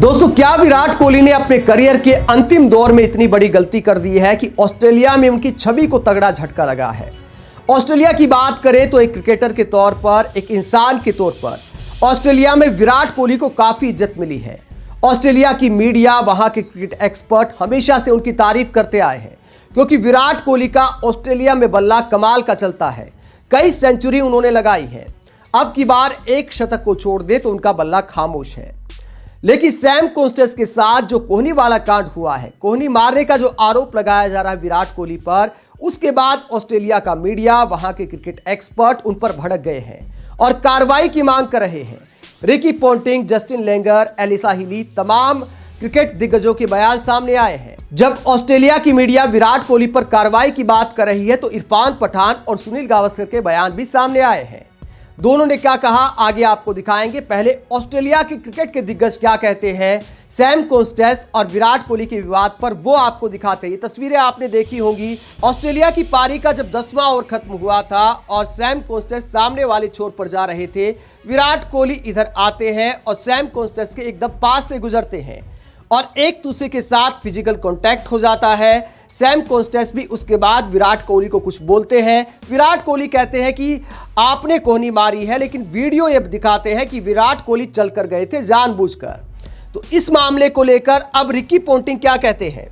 दोस्तों, क्या विराट कोहली ने अपने करियर के अंतिम दौर में इतनी बड़ी गलती कर दी है कि ऑस्ट्रेलिया में उनकी छवि को तगड़ा झटका लगा है। ऑस्ट्रेलिया की बात करें तो एक क्रिकेटर के तौर पर, एक इंसान के तौर पर ऑस्ट्रेलिया में विराट कोहली को काफी इज्जत मिली है। ऑस्ट्रेलिया की मीडिया, वहां के क्रिकेट एक्सपर्ट हमेशा से उनकी तारीफ करते आए हैं क्योंकि विराट कोहली का ऑस्ट्रेलिया में बल्ला कमाल का चलता है। कई सेंचुरी उन्होंने लगाई है। अब की बार एक शतक को छोड़ दे तो उनका बल्ला खामोश है। लेकिन सैम कॉन्स्टेंस के साथ जो कोहनी वाला कांड हुआ है, कोहनी मारने का जो आरोप लगाया जा रहा है विराट कोहली पर, उसके बाद ऑस्ट्रेलिया का मीडिया, वहां के क्रिकेट एक्सपर्ट उन पर भड़क गए हैं और कार्रवाई की मांग कर रहे हैं। Ricky Ponting, Justin Langer, Alyssa Healy, तमाम क्रिकेट दिग्गजों के बयान सामने आए हैं। जब ऑस्ट्रेलिया की मीडिया विराट कोहली पर कार्रवाई की बात कर रही है तो इरफान पठान और सुनील गावस्कर के बयान भी सामने आए हैं। दोनों ने क्या कहा, आगे आपको दिखाएंगे। पहले ऑस्ट्रेलिया के क्रिकेट के दिग्गज क्या कहते हैं सैम कॉन्स्टेंस और विराट कोहली के विवाद पर, वो आपको दिखाते हैं। ये तस्वीरें आपने देखी होंगी। ऑस्ट्रेलिया की पारी का जब 10वां ओवर खत्म हुआ था और सैम कॉन्स्टेंस सामने वाले छोर पर जा रहे थे, विराट कोहली इधर आते हैं और सैम कॉन्स्टेंस के एकदम पास से गुजरते हैं और एक दूसरे के साथ फिजिकल कॉन्टैक्ट हो जाता है। सैम कॉन्स्टेंस भी उसके बाद विराट कोहली को कुछ बोलते हैं। विराट कोहली कहते हैं कि आपने कोहनी मारी है, लेकिन वीडियो ये दिखाते हैं कि विराट कोहली चलकर गए थे जानबूझकर। तो इस मामले को लेकर अब रिकी पोंटिंग क्या कहते हैं।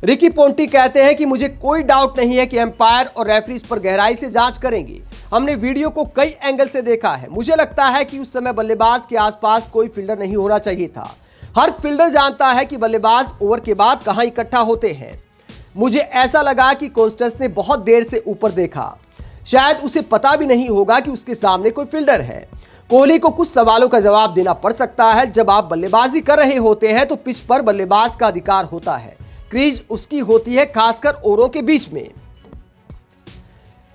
रिकी पोंटिंग कहते हैं कि मुझे कोई डाउट नहीं है कि एम्पायर और रेफरीज पर गहराई से जांच करेंगे। हमने वीडियो को कई एंगल से देखा है। मुझे लगता है कि उस समय बल्लेबाज के आसपास कोई फील्डर नहीं होना चाहिए था। हर फील्डर जानता है कि बल्लेबाज ओवर के बाद कहां इकट्ठा होते हैं। मुझे ऐसा लगा कि कॉन्स्टेंस ने बहुत देर से ऊपर देखा। शायद उसे पता भी नहीं होगा कि उसके सामने कोई फील्डर है। कोहली को कुछ सवालों का जवाब देना पड़ सकता है। जब आप बल्लेबाजी कर रहे होते हैं तो पिच पर बल्लेबाज का अधिकार होता है, क्रीज उसकी होती है, खासकर ओवरों के बीच में।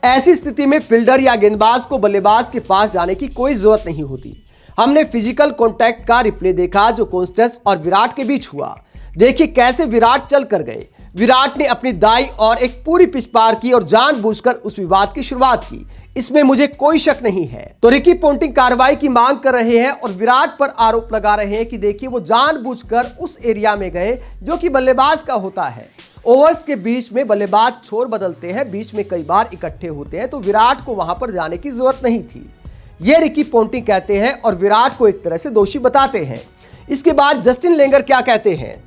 ऐसी स्थिति में फील्डर या गेंदबाज को बल्लेबाज के पास जाने की कोई जरूरत नहीं होती। हमने फिजिकल कॉन्टैक्ट का रिप्ले देखा जो कॉन्स्टेंस और विराट के बीच हुआ। देखिए कैसे विराट चल कर गए। विराट ने अपनी दाई और एक पूरी पिच पार की और जानबूझकर उस विवाद की शुरुआत की। इसमें मुझे कोई शक नहीं है। तो रिकी पोंटिंग कार्रवाई की मांग कर रहे हैं और विराट पर आरोप लगा रहे हैं कि देखिए वो जानबूझकर उस एरिया में गए जो कि बल्लेबाज का होता है। ओवर्स के बीच में बल्लेबाज छोर बदलते हैं, बीच में कई बार इकट्ठे होते हैं, तो विराट को वहां पर जाने की जरूरत नहीं थी। ये रिकी पोंटिंग कहते हैं और विराट को एक तरह से दोषी बताते हैं। इसके बाद जस्टिन लेंगर क्या कहते हैं।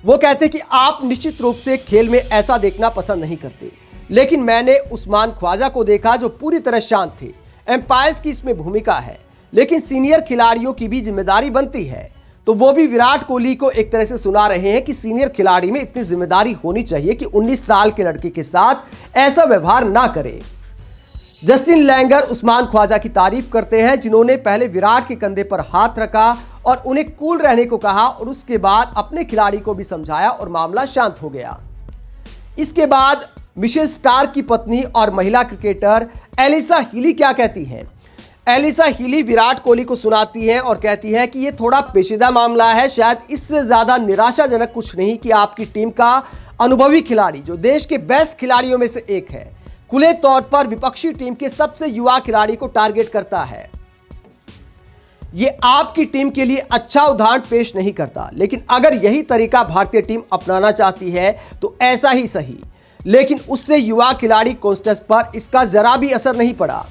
वो कहते हैं कि आप निश्चित रूप से खेल में ऐसा देखना पसंद नहीं करते, लेकिन मैंने उस्मान ख्वाजा को देखा जो पूरी तरह शांत थे। एम्पायर्स की इसमें भूमिका है, लेकिन सीनियर खिलाड़ियों की भी जिम्मेदारी बनती है। तो वो भी विराट कोहली को एक तरह से सुना रहे हैं कि सीनियर खिलाड़ी में इतनी जिम्मेदारी होनी चाहिए कि 19 साल के लड़के के साथ ऐसा व्यवहार ना करे। जस्टिन लेंगर उस्मान ख्वाजा की तारीफ करते हैं जिन्होंने पहले विराट के कंधे पर हाथ रखा और उन्हें कूल रहने को कहा और उसके बाद अपने खिलाड़ी को भी समझाया और मामला शांत हो गया। इसके बाद मिशेल स्टार्क की पत्नी और महिला क्रिकेटर एलिसा हीली क्या कहती हैं। एलिसा हीली विराट कोहली को सुनाती हैं और कहती हैं कि यह थोड़ा पेचीदा मामला है, शायद इससे ज्यादा निराशाजनक कुछ नहीं कि आपकी टीम का अनुभवी खिलाड़ी जो देश के बेस्ट खिलाड़ियों में से एक है, खुले तौर पर विपक्षी टीम के सबसे युवा खिलाड़ी को टारगेट करता है। ये आपकी टीम के लिए अच्छा उदाहरण पेश नहीं करता, लेकिन अगर यही तरीका भारतीय टीम अपनाना चाहती है तो ऐसा ही सही। लेकिन उससे युवा खिलाड़ी कॉन्स्टेंस पर इसका जरा भी असर नहीं पड़ा।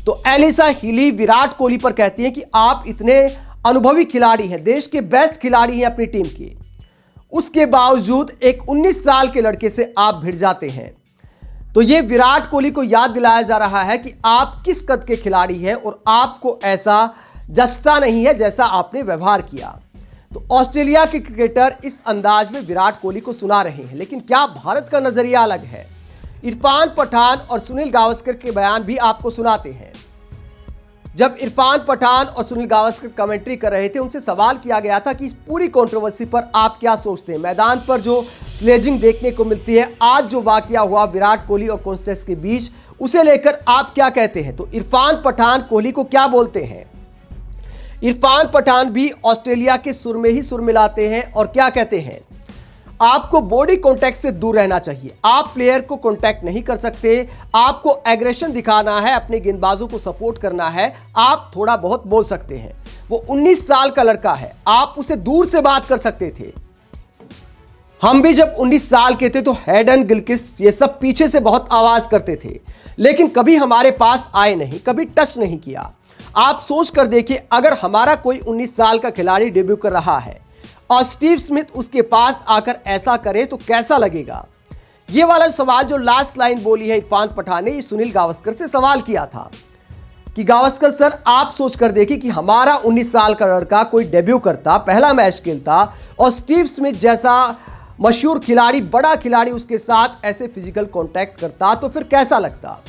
तो एलिसा हीली विराट कोहली पर कहती हैं कि आप इतने अनुभवी खिलाड़ी हैं, देश के बेस्ट खिलाड़ी हैं अपनी टीम के, उसके बावजूद एक 19 साल के लड़के से आप भिड़ जाते हैं। तो ये विराट कोहली को याद दिलाया जा रहा है कि आप किस कद के खिलाड़ी हैं और आपको ऐसा जचता नहीं है जैसा आपने व्यवहार किया। तो ऑस्ट्रेलिया के क्रिकेटर इस अंदाज में विराट कोहली को सुना रहे हैं, लेकिन क्या भारत का नजरिया अलग है। इरफान पठान और सुनील गावस्कर के बयान भी आपको सुनाते हैं। जब इरफान पठान और सुनील गावस्कर कमेंट्री कर रहे थे, उनसे सवाल किया गया था कि इस पूरी कंट्रोवर्सी पर आप क्या सोचते हैं। मैदान पर जो स्लेजिंग देखने को मिलती है, आज जो वाकया हुआ विराट कोहली और कॉन्स्टेंस के बीच, उसे लेकर आप क्या कहते हैं। तो इरफान पठान कोहली को क्या बोलते हैं। इरफान पठान भी ऑस्ट्रेलिया के सुर में ही सुर मिलाते हैं और क्या कहते हैं। आपको बॉडी कांटेक्ट से दूर रहना चाहिए। आप प्लेयर को कांटेक्ट नहीं कर सकते। आपको एग्रेशन दिखाना है, अपने गेंदबाजों को सपोर्ट करना है। आप थोड़ा बहुत बोल सकते हैं। वो 19 साल का लड़का है, आप उसे दूर से बात कर सकते थे। हम भी जब 19 साल के थे तो हेडन, गिलक्रिस्ट ये सब पीछे से बहुत आवाज करते थे, लेकिन कभी हमारे पास आए नहीं, कभी टच नहीं किया। आप सोच कर देखिए, अगर हमारा कोई 19 साल का खिलाड़ी डेब्यू कर रहा है और स्टीव स्मिथ उसके पास आकर ऐसा करे तो कैसा लगेगा। ये वाला सवाल जो लास्ट लाइन बोली है इरफान पठान ने, ये सुनील गावस्कर से सवाल किया था कि गावस्कर सर, आप सोच कर देखिए कि हमारा 19 साल का लड़का कोई डेब्यू करता, पहला मैच खेलता और स्टीव स्मिथ जैसा मशहूर खिलाड़ी, बड़ा खिलाड़ी उसके साथ ऐसे फिजिकल कांटेक्ट करता तो फिर कैसा लगता।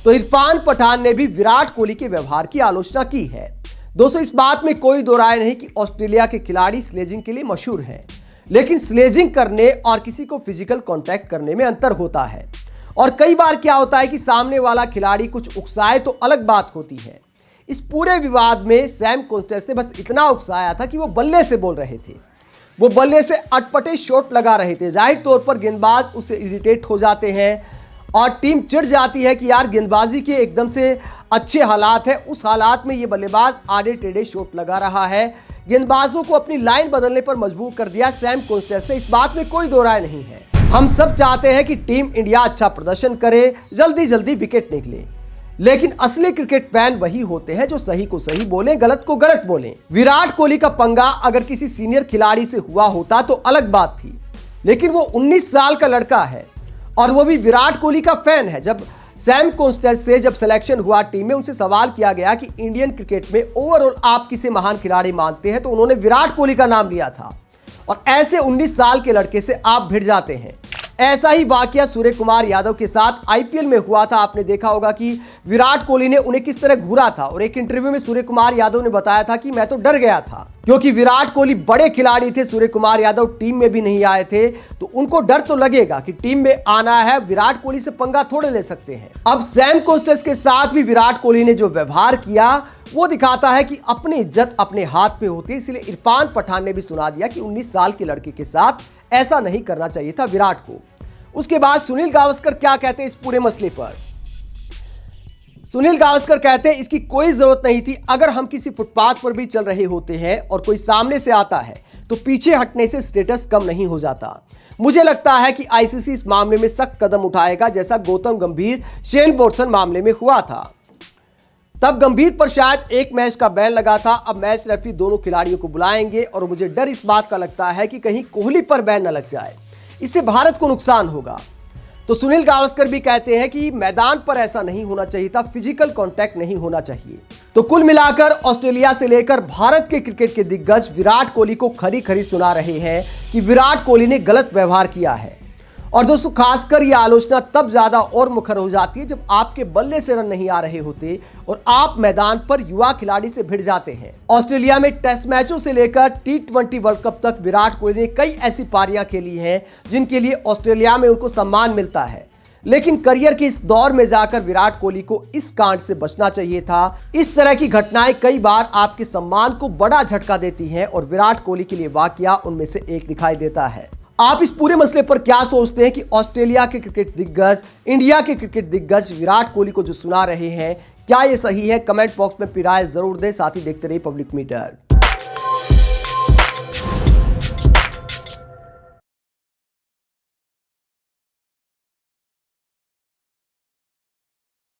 तो इरफान पठान ने भी विराट कोहली के व्यवहार की आलोचना की है। दोस्तों, इस बात में कोई दो राय नहीं कि ऑस्ट्रेलिया के खिलाड़ी स्लेजिंग के लिए मशहूर हैं, लेकिन स्लेजिंग करने और किसी को फिजिकल कांटेक्ट करने में अंतर होता है। और कई बार क्या होता है कि सामने वाला खिलाड़ी कुछ उकसाए तो अलग बात होती है। इस पूरे विवाद में सैम कॉन्स्टेंस ने बस इतना उकसाया था कि वो बल्ले से बोल रहे थे, वो बल्ले से अटपटे शॉट लगा रहे थे। जाहिर तौर पर गेंदबाज उससे इरिटेट हो जाते हैं और टीम चिढ़ जाती है कि यार गेंदबाजी के एकदम से अच्छे हालात है, उस हालात में ये बल्लेबाज आड़े टेढ़े शॉट लगा रहा है। गेंदबाजों को अपनी लाइन बदलने पर मजबूर कर दिया सैम कॉन्स्टेंस ने। इस बात में कोई दो राय नहीं है। हम सब चाहते हैं कि टीम इंडिया अच्छा प्रदर्शन करे, जल्दी जल्दी विकेट निकले, लेकिन असली क्रिकेट फैन वही होते हैं जो सही को सही बोलें, गलत को गलत बोलें। विराट कोहली का पंगा अगर किसी सीनियर खिलाड़ी से हुआ होता तो अलग बात थी, लेकिन वो 19 साल का लड़का है और वो भी विराट कोहली का फैन है। जब सैम कॉन्स्टेंस से जब सिलेक्शन हुआ टीम में, उनसे सवाल किया गया कि इंडियन क्रिकेट में ओवरऑल आप किसे महान खिलाड़ी मानते हैं, तो उन्होंने विराट कोहली का नाम लिया था। और ऐसे 19 साल के लड़के से आप भिड़ जाते हैं। ऐसा ही वाकया सूर्य कुमार यादव के साथ आईपीएल में हुआ था। आपने देखा होगा कि विराट कोहली ने उन्हें किस तरह घूरा था और एक इंटरव्यू में सूर्य कुमार यादव ने बताया था कि मैं तो डर गया था, क्योंकि विराट कोहली बड़े खिलाड़ी थे, सूर्य कुमार यादव टीम में भी नहीं आए थे, तो उनको डर तो लगेगा कि टीम में आना है, विराट कोहली से पंगा थोड़े ले सकते हैं। अब सैम कॉन्स्टेंस के साथ भी विराट कोहली ने जो व्यवहार किया वो दिखाता है कि अपनी इज्जत अपने हाथ में होती है। इसलिए इरफान पठान ने भी सुना दिया कि 19 साल के लड़के के साथ ऐसा नहीं करना चाहिए था विराट को। उसके बाद सुनील गावस्कर क्या कहते हैं इस पूरे मसले पर। सुनील गावस्कर कहते हैं इसकी कोई जरूरत नहीं थी। अगर हम किसी फुटपाथ पर भी चल रहे होते हैं और कोई सामने से आता है तो पीछे हटने से स्टेटस कम नहीं हो जाता। मुझे लगता है कि आईसीसी इस मामले में सख्त कदम उठाएगा, जैसा गौतम गंभीर शेन वॉटसन मामले में हुआ था। तब गंभीर पर शायद एक मैच का बैन लगा था। अब मैच रेफरी दोनों खिलाड़ियों को बुलाएंगे और मुझे डर इस बात का लगता है कि कहीं कोहली पर बैन न लग जाए, इससे भारत को नुकसान होगा। तो सुनील गावस्कर भी कहते हैं कि मैदान पर ऐसा नहीं होना चाहिए था, फिजिकल कांटेक्ट नहीं होना चाहिए। तो कुल मिलाकर ऑस्ट्रेलिया से लेकर भारत के क्रिकेट के दिग्गज विराट कोहली को खरी खरी सुना रहे हैं कि विराट कोहली ने गलत व्यवहार किया है। और दोस्तों, खासकर यह आलोचना तब ज्यादा और मुखर हो जाती है जब आपके बल्ले से रन नहीं आ रहे होते और आप मैदान पर युवा खिलाड़ी से भिड़ जाते हैं। ऑस्ट्रेलिया में टेस्ट मैचों से लेकर T20 वर्ल्ड कप तक विराट कोहली ने कई ऐसी पारियां खेली हैं जिनके लिए ऑस्ट्रेलिया में उनको सम्मान मिलता है, लेकिन करियर के इस दौर में जाकर विराट कोहली को इस कांड से बचना चाहिए था। इस तरह की घटनाएं कई बार आपके सम्मान को बड़ा झटका देती हैं और विराट कोहली के लिए वाकया उनमें से एक दिखाई देता है। आप इस पूरे मसले पर क्या सोचते हैं कि ऑस्ट्रेलिया के क्रिकेट दिग्गज, इंडिया के क्रिकेट दिग्गज विराट कोहली को जो सुना रहे हैं, क्या ये सही है? कमेंट बॉक्स में अपनी राय जरूर दें। साथ ही देखते रहिए पब्लिक मीटर।